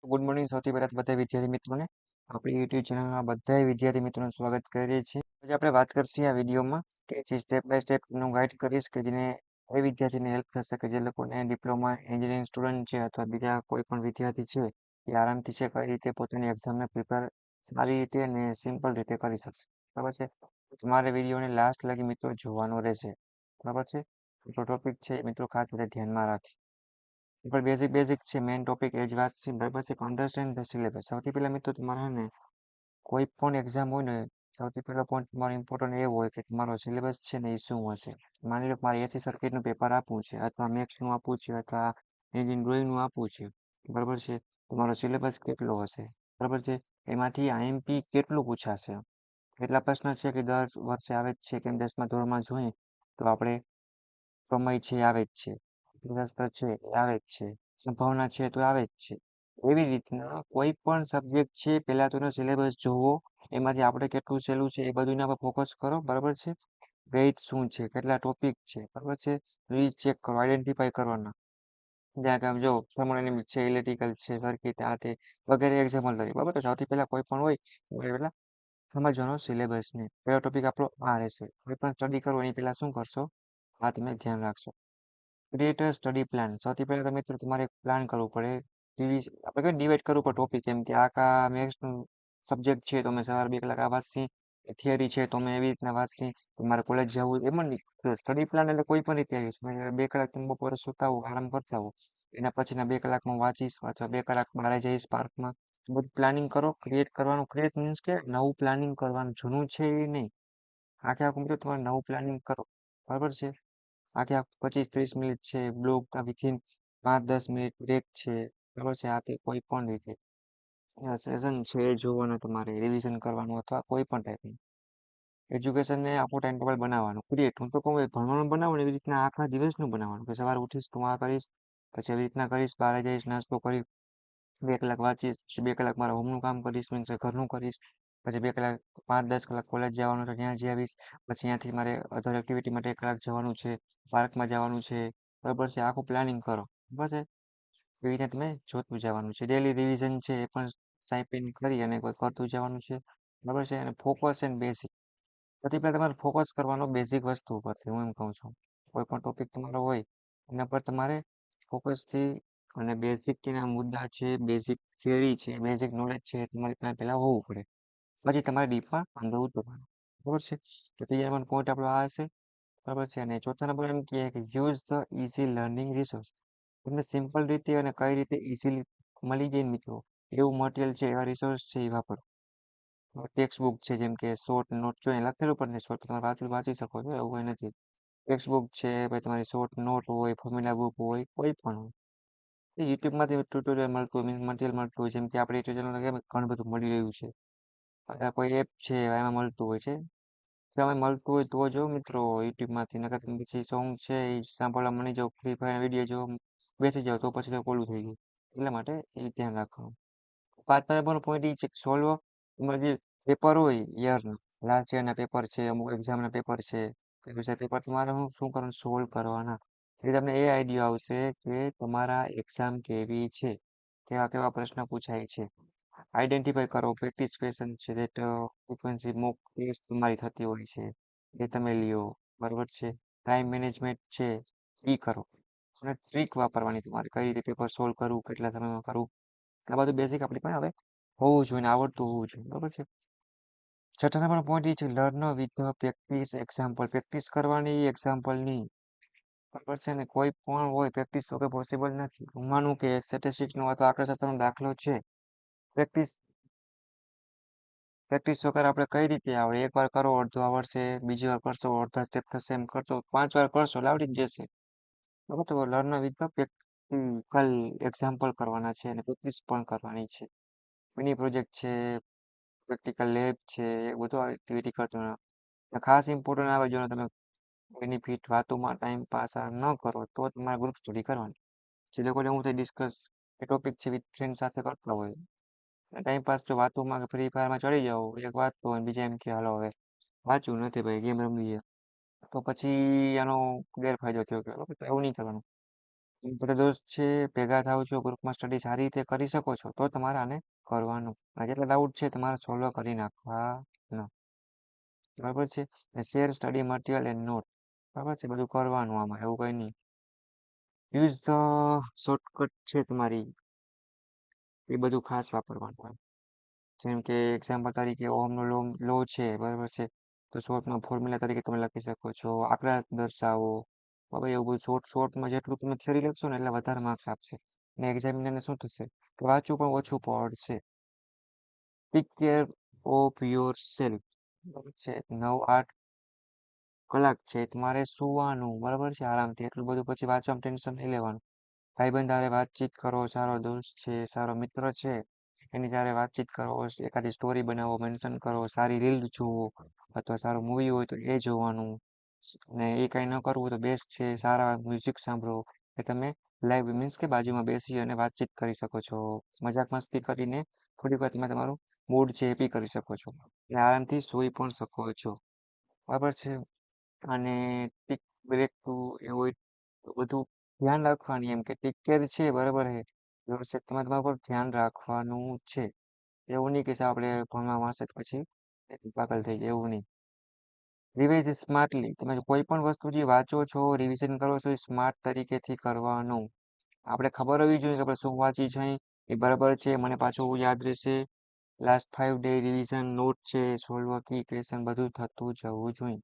Good morning સૌથી પહેલા તો બધા વિદ્યાર્થી મિત્રોને આપણી યુટ્યુબ ચેનલમાં બધા વિદ્યાર્થી મિત્રોનું સ્વાગત કરીએ છીએ. આજે આપણે વાત કરશું આ વિડીયોમાં કે જે સ્ટેપ બાય સ્ટેપ હું ગાઈડ કરીશ કે જેને એ વિદ્યાર્થીને હેલ્પ થશે કે જે લોકોને ડિપ્લોમા એન્જિનિયરિંગ સ્ટુડન્ટ છે અથવા બીજા કોઈ પણ વિદ્યાર્થી છે એ આરામથી છે કઈ રીતે પોતાની એક્ઝામને પ્રિપેર સારી રીતે અને સિમ્પલ રીતે કરી શકશે. બરાબર છે. તમારે વિડીયોને લાસ્ટ લગી મિત્રો જોવાનો રહેશે. બરાબર છે. આપણો ટોપિક છે મિત્રો ખાસ રીતે ધ્યાનમાં રાખી. પણ બેઝિક છે મેઇન ટોપિક એ જ વાત છે. બરાબર છે. Understand the syllabus. સૌથી પહેલા મિત્રો તમારે ને કોઈ પણ એક્ઝામ હોય ને સૌથી પહેલો પોઈન્ટ તમારો ઇમ્પોર્ટન્ટ એ હોય કે તમારો સિલેબસ છે ને એ શું હશે. માની લો મારે એસી સર્કિટનું પેપર આપવું છે અથવા મેથ્સનું આપવું છે અથવા એન્જિન ડ્રોઈંગનું આપવું છે. બરાબર છે. તમારો સિલેબસ કેટલો હશે. બરાબર છે. એમાંથી આઈએમપી કેટલું પૂછાશે. એટલા પ્રશ્ન છે કે દર વર્ષે આવે જ છે કેમ 10મા ધોરણમાં જોઈએ તો આપણે પ્રમેય છે એ આવે જ છે. શાસ્ત્ર છે એ આવે જ છે. સંભાવના છે તો આવે જ છે. એવી રીતના કોઈ પણ સબ્જેક્ટ છે પહેલા તો એનો સિલેબસ જોવો, એમાંથી આપણે કેટલું સહેલું છે એ બધું પર ફોકસ કરો. બરાબર છે. વેઇટ શું છે, કેટલા ટોપિક છે. બરાબર છે. રીચ ચેક કરો, આઈડેન્ટિફાઈ કરવાના. જ્યાં કે આમ જો થર્મોડાયનેમિક છે, ઇલેક્ટ્રિકલ છે, સર્કિટ આ તે વગેરે એક્ઝામ્પલ તરીકે. બરાબર. તો સૌથી પહેલા કોઈ પણ હોય તો પહેલા સમજવાનો સિલેબસ ને પહેલો ટોપિક આપણો આ રહેશે. કોઈ પણ સ્ટડી કરો એની પહેલા શું કરશો આ તમે ધ્યાન રાખશો. Create a study plan. સૌથી પહેલા તો મિત્રો તમારે પ્લાન કરવું પડે. આપણે કઈ ડિવાઈડ કરવું પડે ટોપિક. કેમ કે આખા મેથ્સનું સબ્જેક્ટ છે તો મેં સવારે 2 કલાક આ વાંચી, થિયરી છે તો મેં એવી રીતના વાંચી, તમારે કોલેજ જવું એમ જ નહીં. સ્ટડી પ્લાન એટલે કોઈ પણ રીતે આવીશ. 2 કલાક તમે બપોરે સુતા હો, આરામ કરતા હો, એના પછીના 2 કલાક હું વાંચીશ અથવા 2 કલાક બહાર જઈશ પાર્કમાં. બધું પ્લાનિંગ કરો. ક્રિએટ કરવાનું. ક્રિએટ મીન્સ કે નવું પ્લાનિંગ કરવાનું. જૂનું છે એ નહીં. આખે આખું મિત્રો તમારે નવું પ્લાનિંગ કરો. બરાબર છે. આખે આખું 25-30 મિનિટ છે બ્લોક વિથિન 5-10 મિનિટ બ્રેક છે. બરાબર છે. આ તે કોઈ પણ રીતે સેશન છે એ જોવાનું, તમારે રિવિઝન કરવાનું અથવા કોઈ પણ ટાઈપનું એજ્યુકેશનને આપણું ટાઈમ ટેબલ બનાવવાનું. ક્રિએટ હું તો કહું ભણવાનું બનાવો ને એવી રીતના આખા દિવસનું બનાવવાનું કે સવારે ઉઠીશ તો આ કરીશ, પછી એવી રીતના કરીશ, બહાર જઈશ, નાસ્તો કરી, 2 કલાક વાંચીશ, પછી 2 કલાક મારા હોમનું કામ કરીશ, મીન્સ ઘરનું કરીશ, પછી 2 કલાક 5-10 કલાક કોલેજ જવાનું છે ત્યાં જઈ આવીશ, પછી ત્યાંથી મારે અધર એક્ટિવિટી માટે 1 કલાક જવાનું છે, પાર્કમાં જવાનું છે. બરાબર છે. આખું પ્લાનિંગ કરો. બરાબર છે. એવી રીતે તમે જોતું જવાનું છે. ડેલી રિવિઝન છે એ પણ ટાઈપિંગ કરી અને કોઈ કરતું જવાનું છે. બરાબર છે. અને ફોકસ એન્ડ બેઝિક. સૌથી પહેલા તમારે ફોકસ કરવાનો બેઝિક વસ્તુ ઉપરથી. હું એમ કહું છું કોઈ પણ ટોપિક તમારો હોય એના પર તમારે ફોકસથી અને બેઝિક ના મુદ્દા છે, બેઝિક થિયરી છે, બેઝિક નોલેજ છે તમારી પાસે પહેલા હોવું પડે. પછી તમારે ડીપમાં અંદર ઉતરવાનું. બરાબર છે. તો ત્રીજા નંબર પોઈન્ટ આપણો આ હશે. બરાબર છે. અને ચોથા નંબર એમ કહે કે use the easy learning resource. તમને સિમ્પલ રીતે અને કઈ રીતે ઇઝીલી મળી જાય મિત્રો એવું મટીરિયલ છે, એવા રિસોર્સ છે એ વાપરો. ટેક્સ્ટ બુક છે જેમ કે શોર્ટ નોટ જો લખેલું પણ શોર્ટ તમે વાંચી શકો છો, એવું કંઈ નથી. ટેક્સ્ટ બુક છે, પછી તમારી શોર્ટ નોટ હોય, ફોર્મ્યુલા બુક હોય, કોઈ પણ હોય. યુટ્યુબમાંથી ટ્યુટોરિયલ મળતું હોય, મટીરિયલ મળતું હોય. જેમ કે આપણે યુટ્યુબ ઘણું બધું મળી રહ્યું છે. કોઈ એપ છે એમાં મળતું હોય છે. તમે મળતું હોય તો જો મિત્રો યુટ્યુબમાંથી. નકર તમે પછી સોંગ છે એ સાંભળવા મળી જાઓ, ફ્રી ફાયર વિડીયો જો બેસી જાઓ તો પછી તો પોલું થઈ ગયું. એટલા માટે એ ધ્યાન રાખવાનું. 5 નંબરનો પોઈન્ટ એ છે કે સોલ્વ તમારે જે પેપર હોય યરના, લાસ્ટ યરના પેપર છે, અમુક એક્ઝામના પેપર છે, પેપર તમારે શું કરવાનું સોલ્વ કરવાના. એટલે તમને એ આઈડિયા આવશે કે તમારા એક્ઝામ કેવી છે, કેવા કેવા પ્રશ્ન પૂછાય છે. આઈડેન્ટિફાઈ કરો. પ્રેક્ટિસ ક્વેશ્ચન છે દેટ ફ્રીક્વન્સી મોક ટેસ્ટ તમારી થતી હોય છે એ તમે લ્યો. બરાબર છે. ટાઈમ મેનેજમેન્ટ છે એ કરો. અને ટ્રીક વાપરવાની તમારે કઈ રીતે પેપર સોલ્વ કરવું, કેટલા સમયમાં કરવું. આ બધું બેઝિક આપણી પાસે હવે હોવું જોઈએ ને આવડતું હોવું જોઈએ. બરાબર છે. છઠ્ઠા નંબરનો પોઈન્ટ એ છે learn with practice example. Practice કરવાની, એક્ઝામ્પલની. બરાબર છે ને કોઈ પણ હોય પ્રેક્ટિસ વગર પોસિબલ નથી. માનું કે સ્ટેટિસ્ટિક્સનો અથવા આંકડાશાસ્ત્રનો દાખલો છે, પ્રેક્ટિસ વગર આપણે કઈ રીતે આવડે. એકવાર કરો અડધો આવડશે, બીજી વાર કરશો અડધા સ્ટેપ થશે, એમ કરશો 5 વાર કરશો એટલે આવડી જ જશે. બરાબર. તો લર્ન વિથ પ્રેક્ટિકલ એક્ઝામ્પલ કરવાના છે અને પ્રેક્ટિસ પણ કરવાની છે. મિની પ્રોજેક્ટ છે, પ્રેક્ટિકલ લેબ છે, એ બધું એક્ટિવિટી કરતો. ખાસ ઇમ્પોર્ટન્ટ આવે જો તમે બેનિફિટ વાતોમાં ટાઈમ પાસ ન કરો તો તમારે ગ્રુપ સ્ટડી કરવાની. જે લોકોને હું ડિસ્કસ એ ટોપિક છે વિથ ફ્રેન્ડ સાથે કરતા હોય. ટાઈમ પાસ જો વાતોમાં કે ફ્રી ફાયરમાં ચડી જાઓ, એક વાત તો બીજા એમ કે હાલો હવે વાંચવું નથી ભાઈ ગેમ રમવી છે, તો પછી આનો ગેરફાયદો થયો કે એવું નહીં કરવાનું. તમે બધા દોસ્ત છે ભેગા થાવ છો, ગ્રુપમાં સ્ટડી સારી રીતે કરી શકો છો, તો તમારે આને કરવાનું. અને જેટલા ડાઉટ છે તમારે સોલ્વ કરી નાખવાના. બરાબર છે? Share study material and note. બરાબર છે? બધું કરવાનું આમાં, એવું કંઈ નહીં. યુઝ ધ શોર્ટકટ છે તમારી, એ બધું ખાસ વાપરવાનું હોય. જેમ કે એક્ઝામ્પલ તરીકે ઓહમનો લો છે, બરાબર છે? તો શોર્ટમાં ફોર્મ્યુલા તરીકે તમે લખી શકો છો, આંકડા દર્શાવો. હવે એવું બધું શોર્ટમાં જેટલું તમે થિયરી લખશો ને એટલે વધારે માર્ક્સ આપશે. ને એક્ઝામિનરને શું થશે કે વાંચવું પણ ઓછું પડશે. Take care of your self. બરાબર છે? 9-8 કલાક છે તમારે સુવાનું, બરાબર છે? આરામથી. એટલું બધું પછી વાંચવામાં ટેન્શન નહીં લેવાનું. ભાઈબંધ હારે વાતચીત કરો, સારો દોસ્ત છે, સારો મિત્ર છે, એની સાથે વાતચીત કરો, એકાદી સ્ટોરી બનાવો, મેન્શન કરો, સારી રીલ જુઓ, અથવા સારું મૂવી હોય તો એ જોવાનું. ને એ કાંઈ ન કરવું તો બેસ્ટ છે, સારા મ્યુઝિક સાંભળો, કે તમે લાઈવ મીન્સ કે બાજુમાં બેસી અને વાતચીત કરી શકો છો. મજાક મસ્તી કરીને થોડીક વાર તમે તમારું મૂડ છે એ બી કરી શકો છો. એટલે આરામથી સૂઈ પણ શકો છો. બરાબર છે? અને ટીક બ્રેક ટુ એવોઇડ બધું ધ્યાન રાખવાની, એમ કે ટેક કેર છે, બરાબર છે? વ્યવસ્થિત તમારે તમારા પર ધ્યાન રાખવાનું છે. એવું નહીં કે સાવ આપણે ભણવા વાંચે તો પછી પાગલ થઈ જાય, એવું નહીં. Revise smartly. તમે કોઈ પણ વસ્તુ જે વાંચો છો, રિવિઝન કરો છો, એ સ્માર્ટ તરીકેથી કરવાનું. આપણે ખબર હોવી જોઈએ કે આપણે શું વાંચી છે એ બરાબર છે, મને પાછું યાદ રહેશે. લાસ્ટ 5 ડે રિવિઝન, નોટ છે, સોલ્વ કી ક્વેશ્ચન બધું થતું જવું જોઈએ.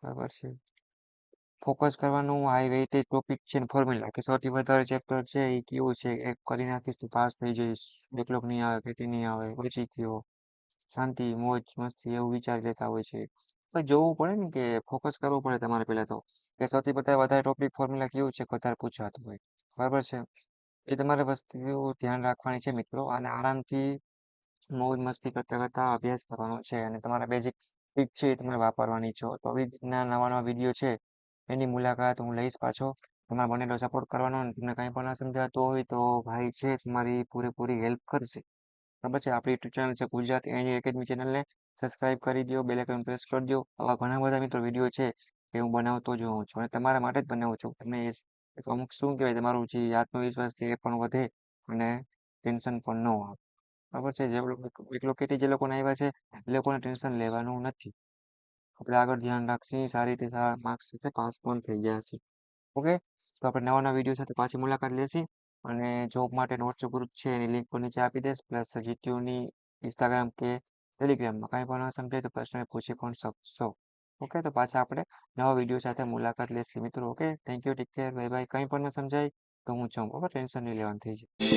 બરાબર છે? ફોકસ કરવાનું, હાઈ વેઇટેજ ટોપિક છે ને ફોર્મ્યુલા, કે સૌથી વધારે ચેપ્ટર છે એ કેવું છે, એક કરી નાખીશ તો પાસ થઈ જઈશ, બેકલોગ નહીં આવે, કેટી નહીં આવે, બચી ગયો, શાંતિ, મોજ મસ્તી, એવું વિચારી લેતા હોય છે. પણ જોવું પડે ને કે ફોકસ કરવું પડે તમારે પહેલા તો, કે સૌથી વધારે ટોપિક ફોર્મ્યુલા કેવું છે કે વધારે પૂછાતું હોય. બરાબર છે? એ તમારે વસ્તુ ધ્યાન રાખવાની છે મિત્રો, અને આરામથી મોજ મસ્તી કરતા કરતા અભ્યાસ કરવાનો છે, અને તમારા બેઝિક ટ્રીક છે એ તમારે વાપરવાની છો. તો આવી રીતના નવા નવા વિડીયો છે એની મુલાકાત હું લઈશ પાછો. તમારા બંનેનો સપોર્ટ કરવાનો, અને તમને કાંઈ પણ ન સમજાતું હોય તો ભાઈ છે તમારી પૂરેપૂરી હેલ્પ કરશે. બરાબર છે? આપણી યુટ્યુબ ચેનલ છે ગુજરાતી એન્જિનિયરિંગ એકેડમી ચેનલને સબસ્ક્રાઇબ કરી દો, બેલ આઇકન પ્રેસ કરી દો. આવા ઘણા બધા મિત્રો વિડીયો છે એ હું બનાવતો જ હોઉં છું, અને તમારા માટે જ બનાવું છું. તમને અમુક શું કહેવાય, તમારું જે આત્મવિશ્વાસ છે એ પણ વધે, અને ટેન્શન પણ ન આવે. બરાબર છે? જે એકલો કેટી જે લોકોને આવ્યા છે એ લોકોને ટેન્શન લેવાનું નથી. આપણે આગળ ધ્યાન રાખશી, સારી રીતે સારા માર્ક્સ સાથે પાસ પણ થઈ ગયા છે. ઓકે? તો આપણે નવા નવા વિડીયો સાથે પાછી મુલાકાત લેશી. અને જોબ માટે નોટ્સ ગ્રુપ છે એની લિંક પણ નીચે આપી દઈશ, પ્લસ જીટીયુની ઇન્સ્ટાગ્રામ કે ટેલિગ્રામમાં કાંઈ પણ ન સમજાય તો પર્સનલ પૂછી પણ શકશો. ઓકે? તો પાછા આપણે નવા વિડીયો સાથે મુલાકાત લેશી મિત્રો. Okay? Thank you, take care, bye bye. કંઈ પણ ન સમજાય તો હું છું, બરાબર? ટેન્શન નહીં લેવાનું, થઈ જાય.